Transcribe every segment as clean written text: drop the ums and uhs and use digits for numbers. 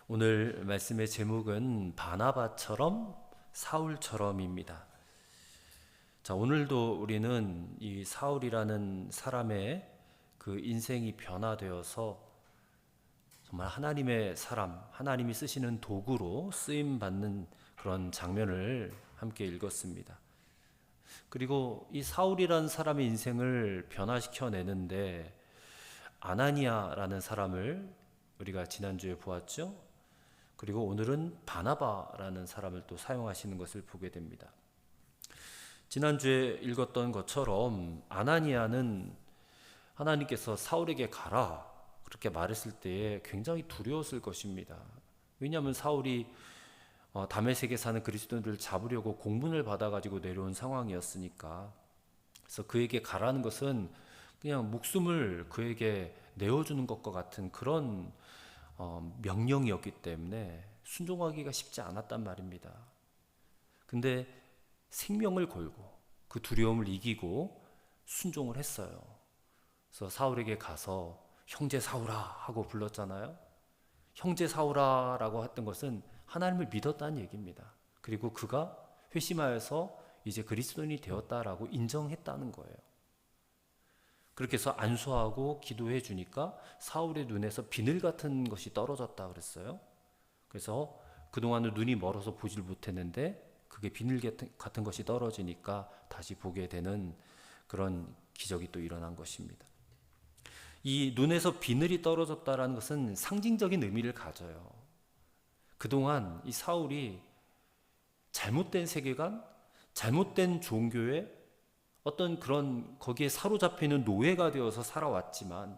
오늘 말씀의 제목은 바나바처럼 사울처럼입니다. 자, 오늘도 우리는 이 사울이라는 사람의 그 인생이 변화되어서 정말 하나님의 사람, 하나님이 쓰시는 도구로 쓰임 받는 그런 장면을 함께 읽었습니다. 그리고 이 사울이라는 사람의 인생을 변화시켜 내는데 아나니아라는 사람을 우리가 지난주에 보았죠. 그리고 오늘은 바나바라는 사람을 또 사용하시는 것을 보게 됩니다. 지난주에 읽었던 것처럼 아나니아는 하나님께서 사울에게 가라 그렇게 말했을 때에 굉장히 두려웠을 것입니다. 왜냐하면 사울이 다메섹에 사는 그리스도인들을 잡으려고 공문을 받아가지고 내려온 상황이었으니까. 그래서 그에게 가라는 것은 그냥 목숨을 그에게 내어주는 것과 같은 그런 명령이었기 때문에 순종하기가 쉽지 않았단 말입니다. 근데 생명을 걸고 그 두려움을 이기고 순종을 했어요. 그래서 사울에게 가서 형제 사울아 하고 불렀잖아요. 형제 사울아라고 했던 것은 하나님을 믿었다는 얘기입니다. 그리고 그가 회심하여서 이제 그리스도인이 되었다라고 인정했다는 거예요. 그렇게 해서 안수하고 기도해 주니까 사울의 눈에서 비늘 같은 것이 떨어졌다 그랬어요. 그래서 그동안은 눈이 멀어서 보질 못했는데 그게 비늘 같은 것이 떨어지니까 다시 보게 되는 그런 기적이 또 일어난 것입니다. 이 눈에서 비늘이 떨어졌다라는 것은 상징적인 의미를 가져요. 그동안 이 사울이 잘못된 세계관, 잘못된 종교에 어떤 그런 거기에 사로잡혀 있는 노예가 되어서 살아왔지만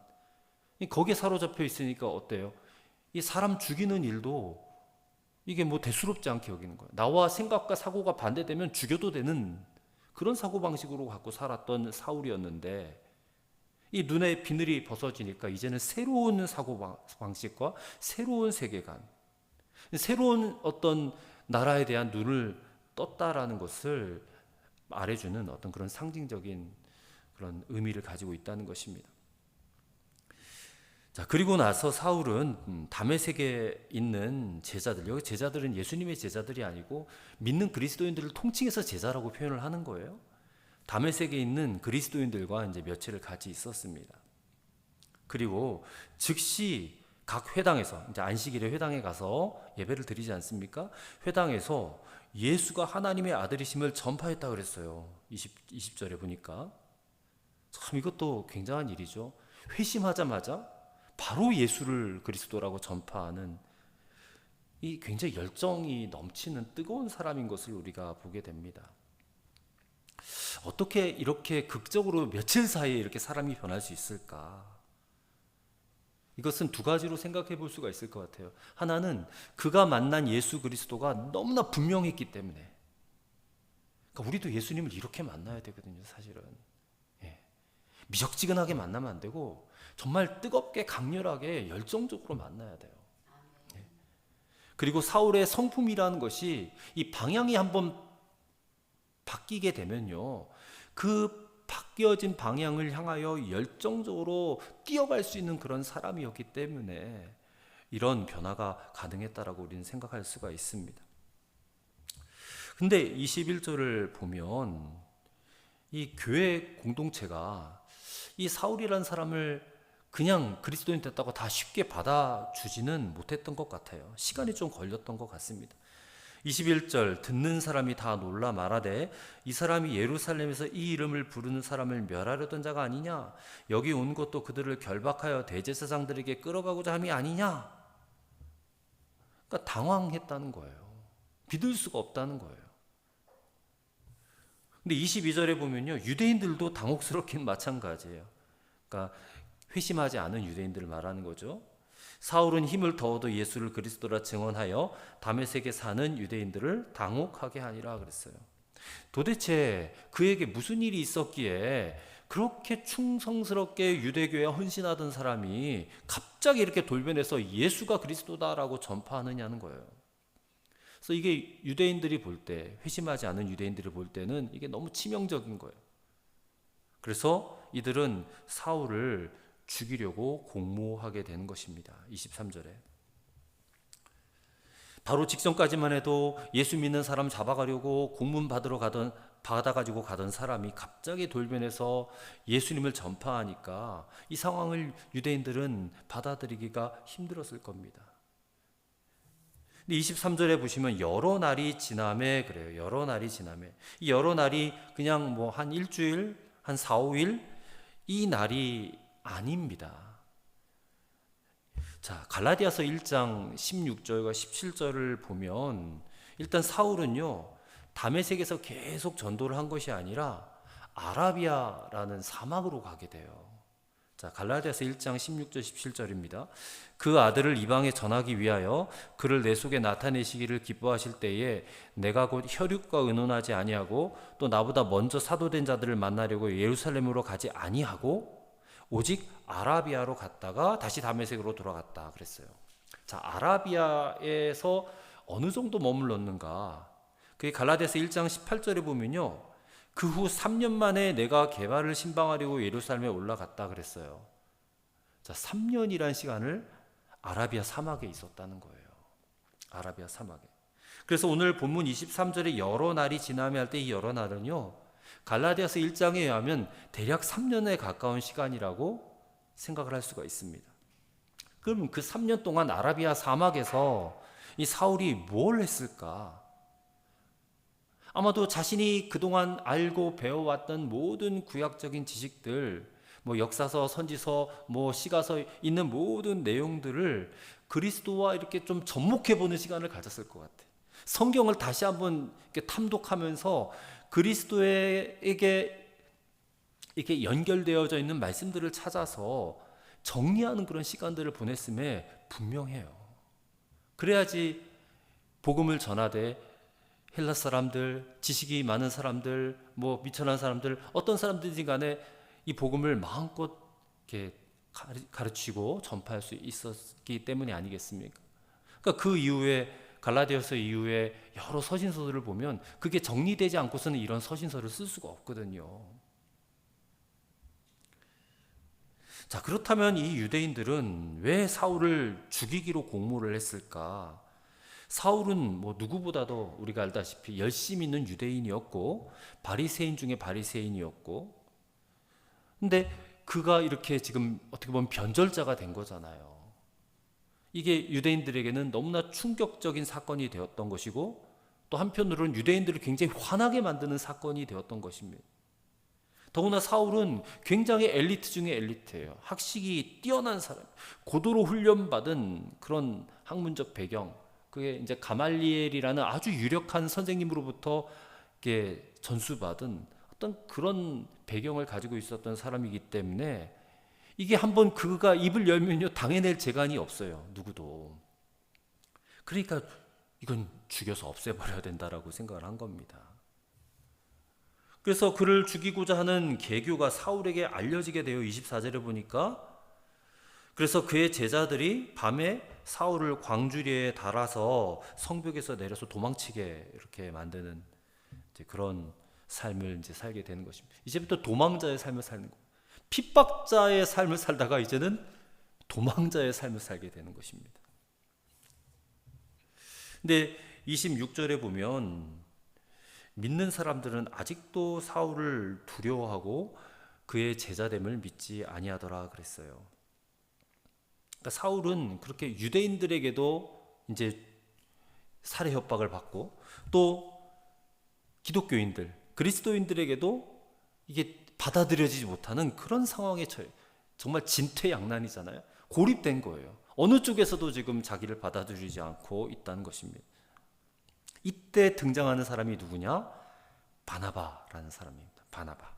거기에 사로잡혀 있으니까 어때요? 이 사람 죽이는 일도 이게 뭐 대수롭지 않게 여기는 거예요. 나와 생각과 사고가 반대되면 죽여도 되는 그런 사고방식으로 갖고 살았던 사울이었는데 이 눈에 비늘이 벗어지니까 이제는 새로운 사고방식과 새로운 세계관, 새로운 어떤 나라에 대한 눈을 떴다라는 것을 말해주는 어떤 그런 상징적인 그런 의미를 가지고 있다는 것입니다. 자, 그리고 나서 사울은 다메섹에 있는 제자들, 여기 제자들은 예수님의 제자들이 아니고 믿는 그리스도인들을 통칭해서 제자라고 표현을 하는 거예요. 다메섹에 있는 그리스도인들과 이제 며칠을 같이 있었습니다. 그리고 즉시 각 회당에서 이제 안식일에 회당에 가서 예배를 드리지 않습니까? 회당에서 예수가 하나님의 아들이심을 전파했다 그랬어요. 20절에 보니까 참 이것도 굉장한 일이죠. 회심하자마자 바로 예수를 그리스도라고 전파하는 이 굉장히 열정이 넘치는 뜨거운 사람인 것을 우리가 보게 됩니다. 어떻게 이렇게 극적으로 며칠 사이에 이렇게 사람이 변할 수 있을까? 이것은 두 가지로 생각해 볼 수가 있을 것 같아요. 하나는 그가 만난 예수 그리스도가 너무나 분명했기 때문에. 그러니까 우리도 예수님을 이렇게 만나야 되거든요, 사실은. 예. 미적지근하게 만나면 안 되고 정말 뜨겁게 강렬하게 열정적으로 만나야 돼요. 예. 그리고 사울의 성품이라는 것이 이 방향이 한번 바뀌게 되면요, 그 바뀌어진 방향을 향하여 열정적으로 뛰어갈 수 있는 그런 사람이었기 때문에 이런 변화가 가능했다라고 우리는 생각할 수가 있습니다. 근데 21절을 보면 이 교회 공동체가 이 사울이라는 사람을 그냥 그리스도인 됐다고 다 쉽게 받아주지는 못했던 것 같아요. 시간이 좀 걸렸던 것 같습니다. 21절 듣는 사람이 다 놀라 말하되 이 사람이 예루살렘에서 이 이름을 부르는 사람을 멸하려던 자가 아니냐? 여기 온 것도 그들을 결박하여 대제사장들에게 끌어가고자 함이 아니냐? 그러니까 당황했다는 거예요. 믿을 수가 없다는 거예요. 근데 22절에 보면요, 유대인들도 당혹스럽긴 마찬가지예요. 그러니까 회심하지 않은 유대인들을 말하는 거죠. 사울은 힘을 더 얻어 예수를 그리스도라 증언하여 다메섹에 사는 유대인들을 당혹하게 하니라 그랬어요. 도대체 그에게 무슨 일이 있었기에 그렇게 충성스럽게 유대교에 헌신하던 사람이 갑자기 이렇게 돌변해서 예수가 그리스도다라고 전파하느냐는 거예요. 그래서 이게 유대인들이 볼 때, 회심하지 않은 유대인들이 볼 때는 이게 너무 치명적인 거예요. 그래서 이들은 사울을 죽이려고 공모하게 되는 것입니다. 23절에 바로 직전까지만 해도 예수 믿는 사람 잡아가려고 공문 받아가지고 가던 사람이 갑자기 돌변해서 예수님을 전파하니까 이 상황을 유대인들은 받아들이기가 힘들었을 겁니다. 근데 23절에 보시면 여러 날이 지남에 그래요. 여러 날이 지남에. 이 여러 날이 그냥 뭐 한 일주일, 한 4, 5일 이 날이 아닙니다. 자, 갈라디아서 1장 16절과 17절을 보면 일단 사울은요, 다메섹에서 계속 전도를 한 것이 아니라 아라비아라는 사막으로 가게 돼요. 자, 갈라디아서 1장 16절 17절입니다. 그 아들을 이방에 전하기 위하여 그를 내 속에 나타내시기를 기뻐하실 때에 내가 곧 혈육과 의논하지 아니하고 또 나보다 먼저 사도된 자들을 만나려고 예루살렘으로 가지 아니하고 오직 아라비아로 갔다가 다시 다메섹으로 돌아갔다 그랬어요. 자, 아라비아에서 어느 정도 머물렀는가? 그게 갈라디아서 1장 18절에 보면요, 그 후 3년 만에 내가 개발을 신방하려고 예루살렘에 올라갔다 그랬어요. 자, 3년이란 시간을 아라비아 사막에 있었다는 거예요. 아라비아 사막에. 그래서 오늘 본문 23절에 여러 날이 지나며 할 때 이 여러 날은요, 갈라디아서 1장에 의하면 대략 3년에 가까운 시간이라고 생각을 할 수가 있습니다. 그럼 그 3년 동안 아라비아 사막에서 이 사울이 뭘 했을까? 아마도 자신이 그동안 알고 배워왔던 모든 구약적인 지식들, 뭐 역사서, 선지서, 뭐 시가서 있는 모든 내용들을 그리스도와 이렇게 좀 접목해보는 시간을 가졌을 것 같아요. 성경을 다시 한번 이렇게 탐독하면서 그리스도에게 이렇게 연결되어져 있는 말씀들을 찾아서 정리하는 그런 시간들을 보냈음에 분명해요. 그래야지 복음을 전하되 헬라 사람들, 지식이 많은 사람들, 뭐 미천한 사람들, 어떤 사람들인지 간에 이 복음을 마음껏 이렇게 가르치고 전파할 수 있었기 때문이 아니겠습니까? 그러니까 그 이후에 갈라디아서 이후에 여러 서신서들을 보면 그게 정리되지 않고서는 이런 서신서를 쓸 수가 없거든요. 자, 그렇다면 이 유대인들은 왜 사울을 죽이기로 공모를 했을까? 사울은 뭐 누구보다도 우리가 알다시피 열심 있는 유대인이었고 바리새인 중에 바리새인이었고, 근데 그가 이렇게 지금 어떻게 보면 변절자가 된 거잖아요. 이게 유대인들에게는 너무나 충격적인 사건이 되었던 것이고 또 한편으로는 유대인들을 굉장히 화나게 만드는 사건이 되었던 것입니다. 더구나 사울은 굉장히 엘리트 중에 엘리트예요. 학식이 뛰어난 사람, 고도로 훈련받은 그런 학문적 배경, 그게 이제 가말리엘이라는 아주 유력한 선생님으로부터 이렇게 전수받은 어떤 그런 배경을 가지고 있었던 사람이기 때문에 이게 한번 그가 입을 열면요 당해낼 재간이 없어요. 누구도. 그러니까 이건 죽여서 없애버려야 된다라고 생각을 한 겁니다. 그래서 그를 죽이고자 하는 계교가 사울에게 알려지게 되어 24절에 보니까, 그래서 그의 제자들이 밤에 사울을 광주리에 달아서 성벽에서 내려서 도망치게 이렇게 만드는 이제 그런 삶을 이제 살게 되는 것입니다. 이제부터 도망자의 삶을 사는 거. 핍박자의 삶을 살다가 이제는 도망자의 삶을 살게 되는 것입니다. 근데 26절에 보면 믿는 사람들은 아직도 사울을 두려워하고 그의 제자됨을 믿지 아니하더라 그랬어요. 그러니까 사울은 그렇게 유대인들에게도 이제 살해 협박을 받고 또 기독교인들, 그리스도인들에게도 이게 받아들여지지 못하는 그런 상황에 처해 정말 진퇴양난이잖아요. 고립된 거예요. 어느 쪽에서도 지금 자기를 받아들이지 않고 있다는 것입니다. 이때 등장하는 사람이 누구냐? 바나바라는 사람입니다. 바나바.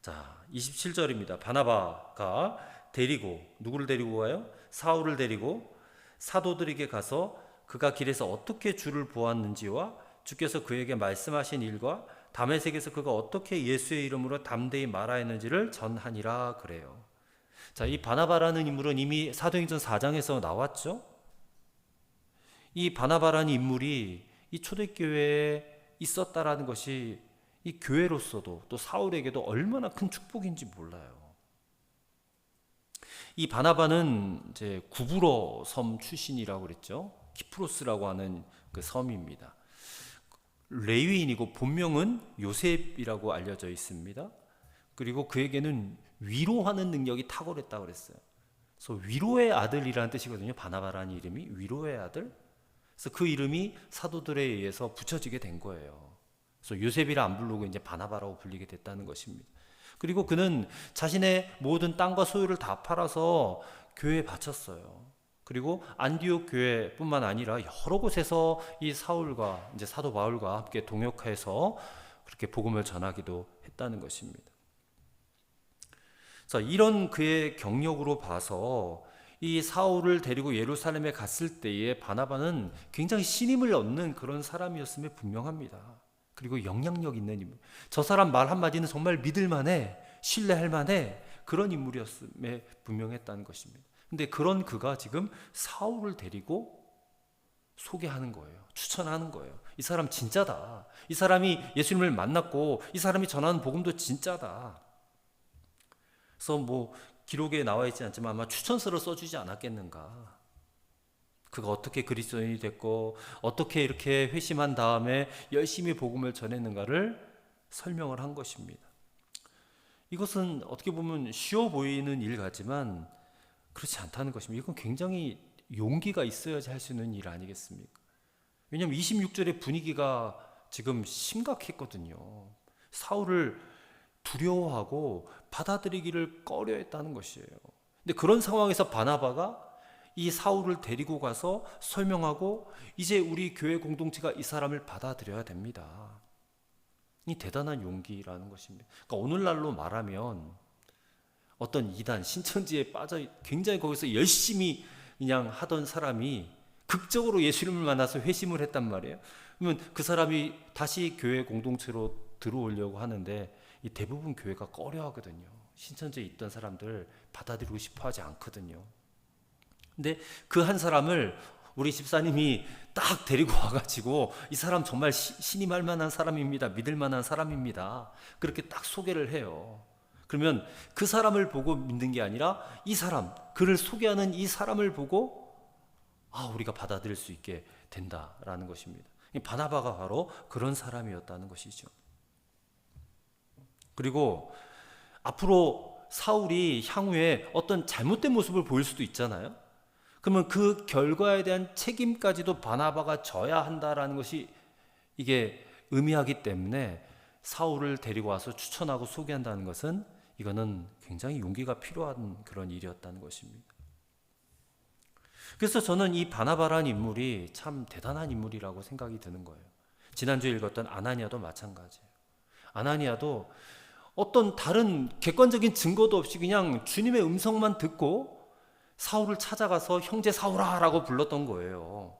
자, 27절입니다. 바나바가 데리고, 누구를 데리고 가요? 사울을 데리고 사도들에게 가서 그가 길에서 어떻게 주를 보았는지와 주께서 그에게 말씀하신 일과 다메섹에서 그가 어떻게 예수의 이름으로 담대히 말하였는지를 전하니라 그래요. 자, 이 바나바라는 인물은 이미 사도행전 4장에서 나왔죠. 이 바나바라는 인물이 이 초대교회에 있었다라는 것이 이 교회로서도 또 사울에게도 얼마나 큰 축복인지 몰라요. 이 바나바는 이제 구브로 섬 출신이라고 그랬죠. 키프로스라고 하는 그 섬입니다. 레위인이고 본명은 요셉이라고 알려져 있습니다. 그리고 그에게는 위로하는 능력이 탁월했다고 그랬어요. 그래서 위로의 아들이라는 뜻이거든요. 바나바라는 이름이 위로의 아들. 그래서 그 이름이 사도들에 의해서 붙여지게 된 거예요. 그래서 요셉이라 안 부르고 이제 바나바라고 불리게 됐다는 것입니다. 그리고 그는 자신의 모든 땅과 소유를 다 팔아서 교회에 바쳤어요. 그리고 안디옥 교회뿐만 아니라 여러 곳에서 이 사울과 이제 사도 바울과 함께 동역해서 그렇게 복음을 전하기도 했다는 것입니다. 자, 이런 그의 경력으로 봐서 이 사울을 데리고 예루살렘에 갔을 때에 바나바는 굉장히 신임을 얻는 그런 사람이었음에 분명합니다. 그리고 영향력 있는 인물. 저 사람 말 한마디는 정말 믿을만해, 신뢰할 만해 그런 인물이었음에 분명했다는 것입니다. 근데 그런 그가 지금 사울을 데리고 소개하는 거예요. 추천하는 거예요. 이 사람 진짜다. 이 사람이 예수님을 만났고 이 사람이 전하는 복음도 진짜다. 그래서 뭐 기록에 나와 있지 않지만 아마 추천서를 써주지 않았겠는가. 그가 어떻게 그리스도인이 됐고 어떻게 이렇게 회심한 다음에 열심히 복음을 전했는가를 설명을 한 것입니다. 이것은 어떻게 보면 쉬워 보이는 일 같지만 그렇지 않다는 것입니다. 이건 굉장히 용기가 있어야지 할 수 있는 일 아니겠습니까? 왜냐하면 26절의 분위기가 지금 심각했거든요. 사울을 두려워하고 받아들이기를 꺼려했다는 것이에요. 근데 그런 상황에서 바나바가 이 사울을 데리고 가서 설명하고 이제 우리 교회 공동체가 이 사람을 받아들여야 됩니다. 이 대단한 용기라는 것입니다. 그러니까 오늘날로 말하면 어떤 이단 신천지에 빠져 굉장히 거기서 열심히 그냥 하던 사람이 극적으로 예수님을 만나서 회심을 했단 말이에요. 그러면 그 사람이 다시 교회 공동체로 들어오려고 하는데 이 대부분 교회가 꺼려하거든요. 신천지에 있던 사람들 받아들이고 싶어하지 않거든요. 근데 그 한 사람을 우리 집사님이 딱 데리고 와가지고 이 사람 정말 신임할 만한 사람입니다. 믿을 만한 사람입니다. 그렇게 딱 소개를 해요. 그러면 그 사람을 보고 믿는 게 아니라 이 사람, 그를 소개하는 이 사람을 보고 우리가 받아들일 수 있게 된다라는 것입니다. 바나바가 바로 그런 사람이었다는 것이죠. 그리고 앞으로 사울이 향후에 어떤 잘못된 모습을 보일 수도 있잖아요. 그러면 그 결과에 대한 책임까지도 바나바가 져야 한다라는 것이 이게 의미하기 때문에 사울을 데리고 와서 추천하고 소개한다는 것은 이거는 굉장히 용기가 필요한 그런 일이었다는 것입니다. 그래서 저는 이 바나바라는 인물이 참 대단한 인물이라고 생각이 드는 거예요. 지난주에 읽었던 아나니아도 마찬가지예요. 아나니아도 어떤 다른 객관적인 증거도 없이 그냥 주님의 음성만 듣고 사울을 찾아가서 형제 사울아 라고 불렀던 거예요.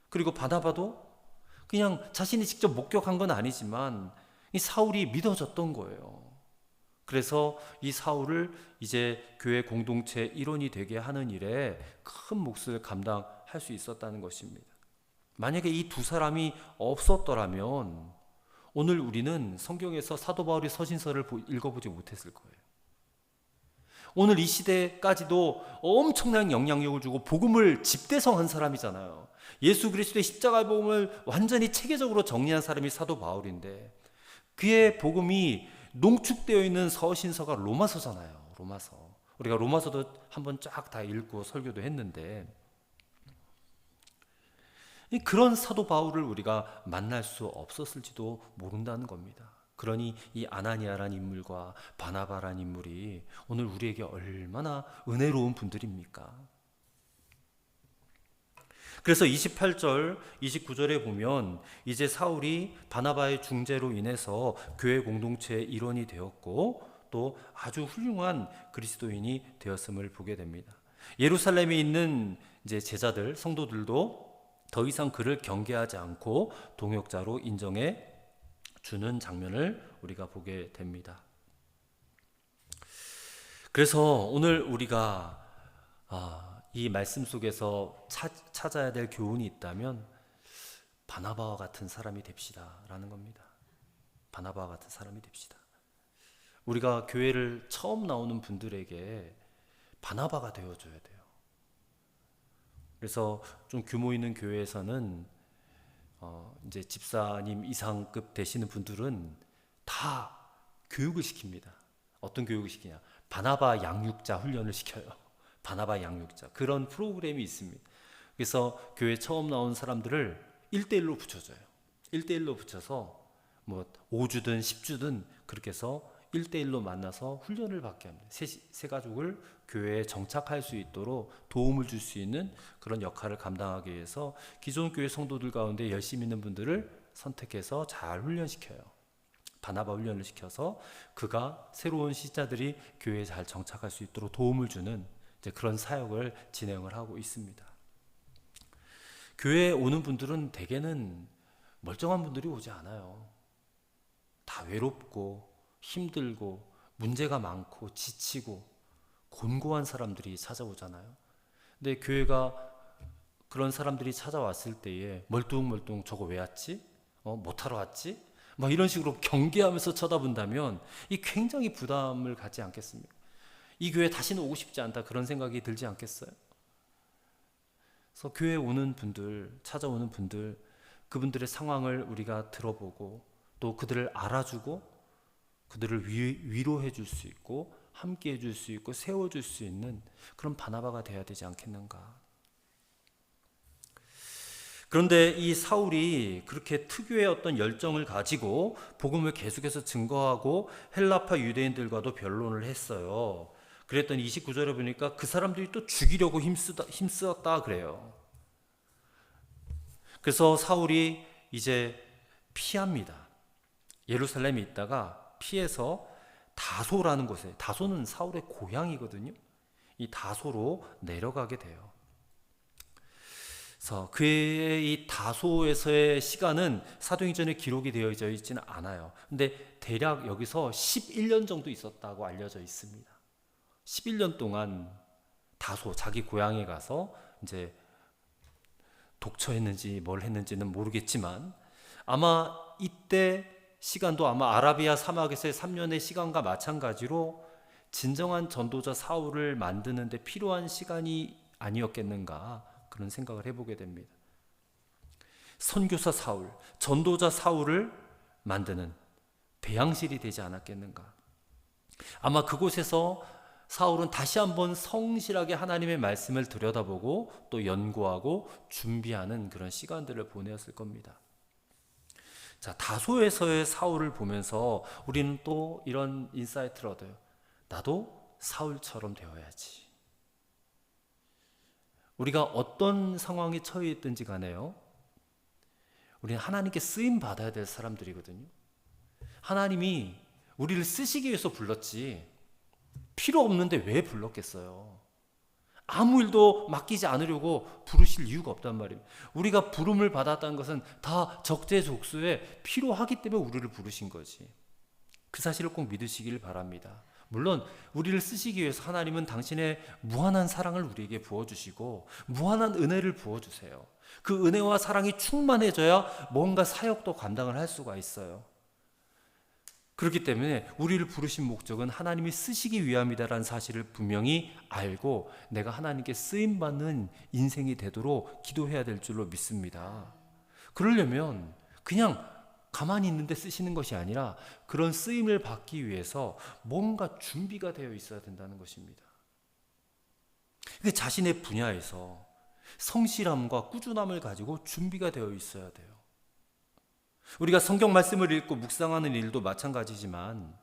그리고 바나바도 그냥 자신이 직접 목격한 건 아니지만 이 사울이 믿어졌던 거예요. 그래서 이 사울을 이제 교회 공동체 일원이 되게 하는 일에 큰 몫을 감당할 수 있었다는 것입니다. 만약에 이 두 사람이 없었더라면 오늘 우리는 성경에서 사도 바울의 서신서를 읽어보지 못했을 거예요. 오늘 이 시대까지도 엄청난 영향력을 주고 복음을 집대성한 사람이잖아요. 예수 그리스도의 십자가의 복음을 완전히 체계적으로 정리한 사람이 사도 바울인데 그의 복음이 농축되어 있는 서신서가 로마서잖아요. 로마서. 우리가 로마서도 한번 쫙 다 읽고 설교도 했는데 그런 사도 바울을 우리가 만날 수 없었을지도 모른다는 겁니다. 그러니 이 아나니아라는 인물과 바나바라는 인물이 오늘 우리에게 얼마나 은혜로운 분들입니까? 그래서 28절, 29절에 보면 이제 사울이 바나바의 중재로 인해서 교회 공동체의 일원이 되었고 또 아주 훌륭한 그리스도인이 되었음을 보게 됩니다. 예루살렘에 있는 이제 제자들, 성도들도 더 이상 그를 경계하지 않고 동역자로 인정해 주는 장면을 우리가 보게 됩니다. 그래서 오늘 우리가 이 말씀 속에서 찾아야 될 교훈이 있다면 바나바와 같은 사람이 됩시다 라는 겁니다. 바나바와 같은 사람이 됩시다. 우리가 교회를 처음 나오는 분들에게 바나바가 되어줘야 돼요. 그래서 좀 규모 있는 교회에서는 이제 집사님 이상급 되시는 분들은 다 교육을 시킵니다. 어떤 교육을 시키냐? 바나바 양육자 훈련을 시켜요. 바나바 양육자. 그런 프로그램이 있습니다. 그래서 교회 처음 나온 사람들을 1대1로 붙여줘요. 1대1로 붙여서 뭐 5주든 10주든 그렇게 해서 1대1로 만나서 훈련을 받게 합니다. 세 가족을 교회에 정착할 수 있도록 도움을 줄 수 있는 그런 역할을 감당하기 위해서 기존 교회 성도들 가운데 열심히 있는 분들을 선택해서 잘 훈련시켜요. 바나바 훈련을 시켜서 그가 새로운 신자들이 교회에 잘 정착할 수 있도록 도움을 주는 이제 그런 사역을 진행을 하고 있습니다. 교회에 오는 분들은 대개는 멀쩡한 분들이 오지 않아요. 다 외롭고 힘들고 문제가 많고 지치고 곤고한 사람들이 찾아오잖아요. 근데 교회가 그런 사람들이 찾아왔을 때에 멀뚱멀뚱 저거 왜 왔지? 못하러 왔지? 막 이런 식으로 경계하면서 쳐다본다면 이 굉장히 부담을 갖지 않겠습니까? 이 교회 다시는 오고 싶지 않다 그런 생각이 들지 않겠어요? 그래서 교회에 오는 분들, 찾아오는 분들, 그분들의 상황을 우리가 들어보고 또 그들을 알아주고 그들을 위로해 줄 수 있고 함께 해줄 수 있고 세워줄 수 있는 그런 바나바가 되어야 되지 않겠는가. 그런데 이 사울이 그렇게 특유의 어떤 열정을 가지고 복음을 계속해서 증거하고 헬라파 유대인들과도 변론을 했어요. 그랬더니 29절에 보니까 그 사람들이 또 죽이려고 힘쓰었다 그래요. 그래서 사울이 이제 피합니다. 예루살렘에 있다가 피해서 다소라는 곳에, 다소는 사울의 고향이거든요. 이 다소로 내려가게 돼요. 그래서 그의 이 다소에서의 시간은 사도행전에 기록이 되어 있지는 않아요. 근데 대략 여기서 11년 정도 있었다고 알려져 있습니다. 11년 동안 다소 자기 고향에 가서 이제 독처했는지 뭘 했는지는 모르겠지만 아마 이때 시간도 아마 아라비아 사막에서의 3년의 시간과 마찬가지로 진정한 전도자 사울을 만드는 데 필요한 시간이 아니었겠는가 그런 생각을 해보게 됩니다. 선교사 사울, 전도자 사울을 만드는 배양실이 되지 않았겠는가. 아마 그곳에서 사울은 다시 한번 성실하게 하나님의 말씀을 들여다보고 또 연구하고 준비하는 그런 시간들을 보내었을 겁니다. 자, 다소에서의 사울을 보면서 우리는 또 이런 인사이트를 얻어요. 나도 사울처럼 되어야지. 우리가 어떤 상황에 처해 있든지 간에요, 우리는 하나님께 쓰임 받아야 될 사람들이거든요. 하나님이 우리를 쓰시기 위해서 불렀지 필요 없는데 왜 불렀겠어요? 아무 일도 맡기지 않으려고 부르실 이유가 없단 말이에요. 우리가 부름을 받았다는 것은 다 적재적소에 필요하기 때문에 우리를 부르신 거지. 그 사실을 꼭 믿으시길 바랍니다. 물론 우리를 쓰시기 위해서 하나님은 당신의 무한한 사랑을 우리에게 부어주시고 무한한 은혜를 부어주세요. 그 은혜와 사랑이 충만해져야 뭔가 사역도 감당을 할 수가 있어요. 그렇기 때문에 우리를 부르신 목적은 하나님이 쓰시기 위함이다라는 사실을 분명히 알고 내가 하나님께 쓰임받는 인생이 되도록 기도해야 될 줄로 믿습니다. 그러려면 그냥 가만히 있는데 쓰시는 것이 아니라 그런 쓰임을 받기 위해서 뭔가 준비가 되어 있어야 된다는 것입니다. 자신의 분야에서 성실함과 꾸준함을 가지고 준비가 되어 있어야 돼요. 우리가 성경 말씀을 읽고 묵상하는 일도 마찬가지지만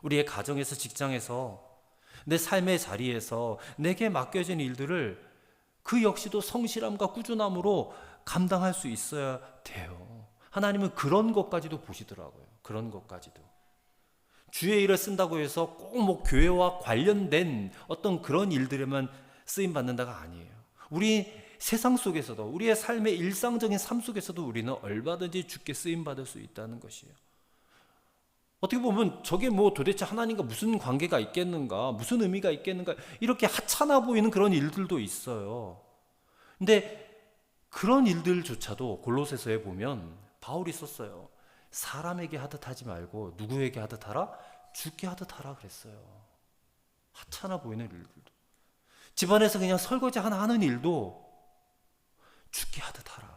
우리의 가정에서, 직장에서, 내 삶의 자리에서 내게 맡겨진 일들을 그 역시도 성실함과 꾸준함으로 감당할 수 있어야 돼요. 하나님은 그런 것까지도 보시더라고요. 그런 것까지도. 주의 일을 쓴다고 해서 꼭 뭐 교회와 관련된 어떤 그런 일들에만 쓰임 받는다가 아니에요. 우리 세상 속에서도, 우리의 삶의 일상적인 삶 속에서도 우리는 얼마든지 주께 쓰임 받을 수 있다는 것이에요. 어떻게 보면 저게 뭐 도대체 하나님과 무슨 관계가 있겠는가, 무슨 의미가 있겠는가, 이렇게 하찮아 보이는 그런 일들도 있어요. 근데 그런 일들조차도 골로새서에 보면 바울이 썼어요. 사람에게 하듯 하지 말고 누구에게 하듯 하라? 주께 하듯 하라 그랬어요. 하찮아 보이는 일들도. 집안에서 그냥 설거지 하나 하는 일도 죽게 하듯 하라.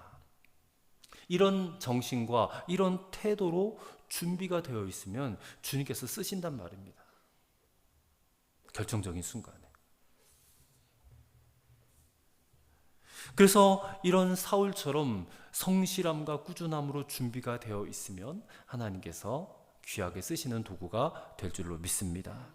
이런 정신과 이런 태도로 준비가 되어 있으면 주님께서 쓰신단 말입니다. 결정적인 순간에. 그래서 이런 사울처럼 성실함과 꾸준함으로 준비가 되어 있으면 하나님께서 귀하게 쓰시는 도구가 될 줄로 믿습니다.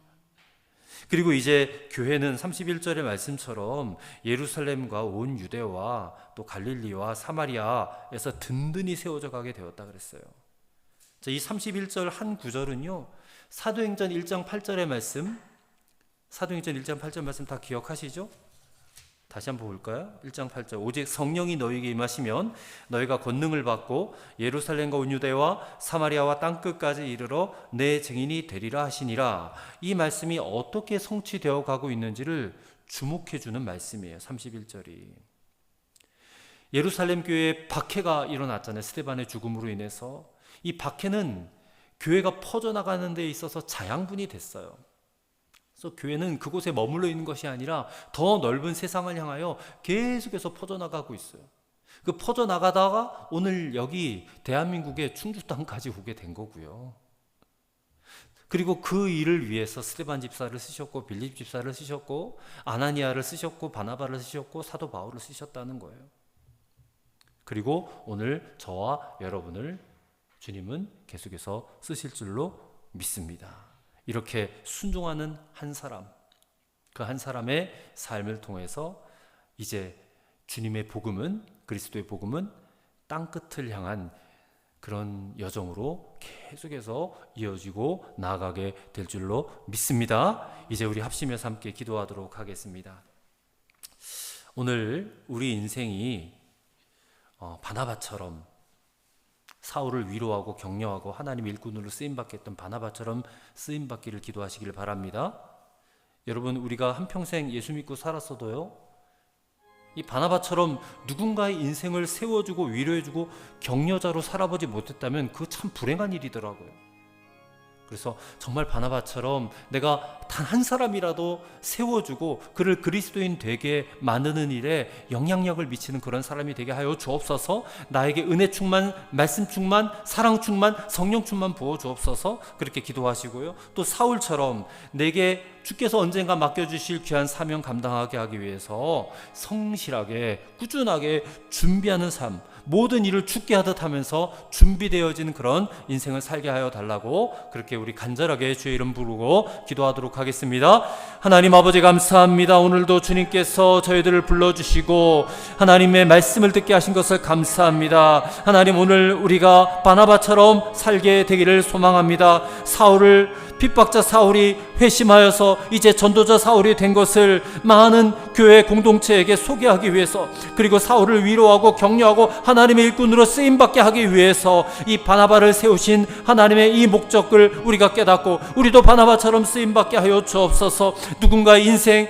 그리고 이제 교회는 31절의 말씀처럼 예루살렘과 온 유대와 또 갈릴리와 사마리아에서 든든히 세워져 가게 되었다 그랬어요. 자, 이 31절 한 구절은요, 사도행전 1장 8절의 말씀, 사도행전 1장 8절 말씀 다 기억하시죠? 다시 한번 볼까요? 1장 8절. 오직 성령이 너희에게 임하시면 너희가 권능을 받고 예루살렘과 온 유대와 사마리아와 땅끝까지 이르러 내 증인이 되리라 하시니라. 이 말씀이 어떻게 성취되어 가고 있는지를 주목해 주는 말씀이에요. 31절이. 예루살렘 교회에 박해가 일어났잖아요. 스데반의 죽음으로 인해서. 이 박해는 교회가 퍼져나가는 데 있어서 자양분이 됐어요. 그래서 교회는 그곳에 머물러 있는 것이 아니라 더 넓은 세상을 향하여 계속해서 퍼져나가고 있어요. 그 퍼져나가다가 오늘 여기 대한민국의 충주 땅까지 오게 된 거고요. 그리고 그 일을 위해서 스데반 집사를 쓰셨고 빌립 집사를 쓰셨고 아나니아를 쓰셨고 바나바를 쓰셨고 사도 바울을 쓰셨다는 거예요. 그리고 오늘 저와 여러분을 주님은 계속해서 쓰실 줄로 믿습니다. 이렇게 순종하는 한 사람, 그 한 사람의 삶을 통해서 이제 주님의 복음은, 그리스도의 복음은 땅끝을 향한 그런 여정으로 계속해서 이어지고 나아가게 될 줄로 믿습니다. 이제 우리 합심해서 함께 기도하도록 하겠습니다. 오늘 우리 인생이 바나바처럼 사울을 위로하고 격려하고 하나님의 일꾼으로 쓰임받게 했던 바나바처럼 쓰임받기를 기도하시길 바랍니다. 여러분, 우리가 한평생 예수 믿고 살았어도요, 이 바나바처럼 누군가의 인생을 세워주고 위로해주고 격려자로 살아보지 못했다면 그거 참 불행한 일이더라고요. 그래서 정말 바나바처럼 내가 단 한 사람이라도 세워주고 그를 그리스도인 되게 만드는 일에 영향력을 미치는 그런 사람이 되게 하여 주옵소서. 나에게 은혜 충만, 말씀 충만, 사랑 충만, 성령 충만 부어 주옵소서. 그렇게 기도하시고요. 또 사울처럼 내게 주께서 언젠가 맡겨주실 귀한 사명 감당하게 하기 위해서 성실하게 꾸준하게 준비하는 삶, 모든 일을 죽게 하듯 하면서 준비되어지는 그런 인생을 살게 하여 달라고 그렇게 우리 간절하게 주의 이름 부르고 기도하도록 하겠습니다. 하나님 아버지 감사합니다. 오늘도 주님께서 저희들을 불러주시고 하나님의 말씀을 듣게 하신 것을 감사합니다. 하나님, 오늘 우리가 바나바처럼 살게 되기를 소망합니다. 핍박자 사울이 회심하여서 이제 전도자 사울이 된 것을 많은 교회 공동체에게 소개하기 위해서, 그리고 사울을 위로하고 격려하고 하나님의 일꾼으로 쓰임받게 하기 위해서 이 바나바를 세우신 하나님의 이 목적을 우리가 깨닫고 우리도 바나바처럼 쓰임받게 하여 주옵소서. 누군가의 인생,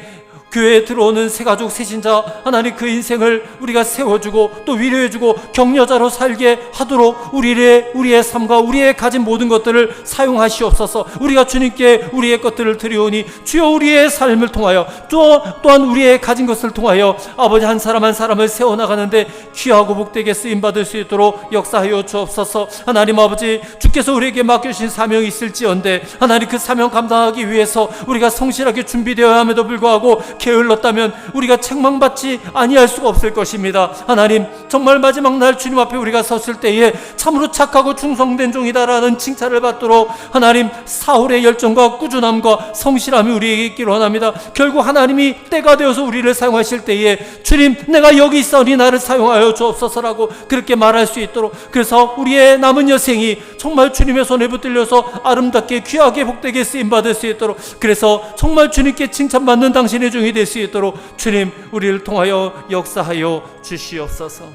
교회에 들어오는 새가족 새신자 하나님, 그 인생을 우리가 세워주고 또 위로해주고 격려자로 살게 하도록 우리의 삶과 우리의 가진 모든 것들을 사용하시옵소서. 우리가 주님께 우리의 것들을 드리오니 주여, 우리의 삶을 통하여 또한 우리의 가진 것을 통하여 아버지 한 사람 한 사람을 세워나가는데 귀하고 복되게 쓰임받을 수 있도록 역사하여 주옵소서. 하나님 아버지, 주께서 우리에게 맡겨주신 사명이 있을지언데 하나님, 그 사명 감당하기 위해서 우리가 성실하게 준비되어야 함에도 불구하고 게을렀다면 우리가 책망받지 아니할 수가 없을 것입니다. 하나님, 정말 마지막 날 주님 앞에 우리가 섰을 때에 참으로 착하고 충성된 종이다라는 칭찬을 받도록 하나님, 사울의 열정과 꾸준함과 성실함이 우리에게 있기를 원합니다. 결국 하나님이 때가 되어서 우리를 사용하실 때에 주님, 내가 여기 있사오니 나를 사용하여 주옵소서라고 그렇게 말할 수 있도록, 그래서 우리의 남은 여생이 정말 주님의 손에 붙들려서 아름답게 귀하게 복되게 쓰임받을 수 있도록, 그래서 정말 주님께 칭찬받는 당신의 종이 될 수 있도록 주님, 우리를 통하여 역사하여 주시옵소서.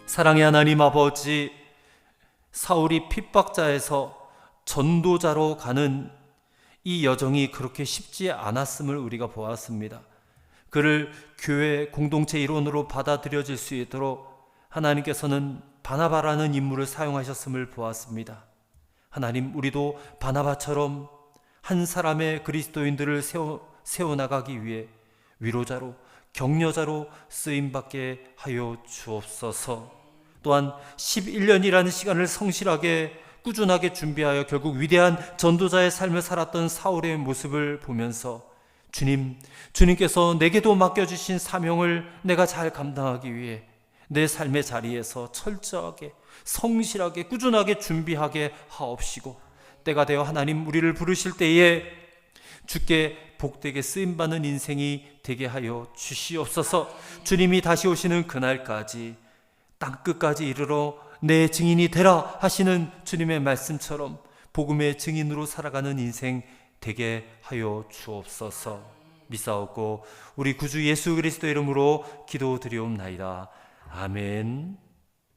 사랑의 하나님 아버지, 사울이 핍박자에서 전도자로 가는 이 여정이 그렇게 쉽지 않았음을 우리가 보았습니다. 그를 교회 공동체 일원으로 받아들여질 수 있도록 하나님께서는 바나바라는 인물을 사용하셨음을 보았습니다. 하나님, 우리도 바나바처럼 한 사람의 그리스도인들을 세워나가기 위해 위로자로 격려자로 쓰임받게 하여 주옵소서. 또한 11년이라는 시간을 성실하게 꾸준하게 준비하여 결국 위대한 전도자의 삶을 살았던 사울의 모습을 보면서 주님께서 내게도 맡겨주신 사명을 내가 잘 감당하기 위해 내 삶의 자리에서 철저하게 성실하게 꾸준하게 준비하게 하옵시고, 때가 되어 하나님 우리를 부르실 때에 주께 복되게 쓰임받는 인생이 되게 하여 주시옵소서. 주님이 다시 오시는 그날까지 땅끝까지 이르러 내 증인이 되라 하시는 주님의 말씀처럼 복음의 증인으로 살아가는 인생 되게 하여 주옵소서. 미사옵고 우리 구주 예수 그리스도 이름으로 기도드리옵나이다. 아멘.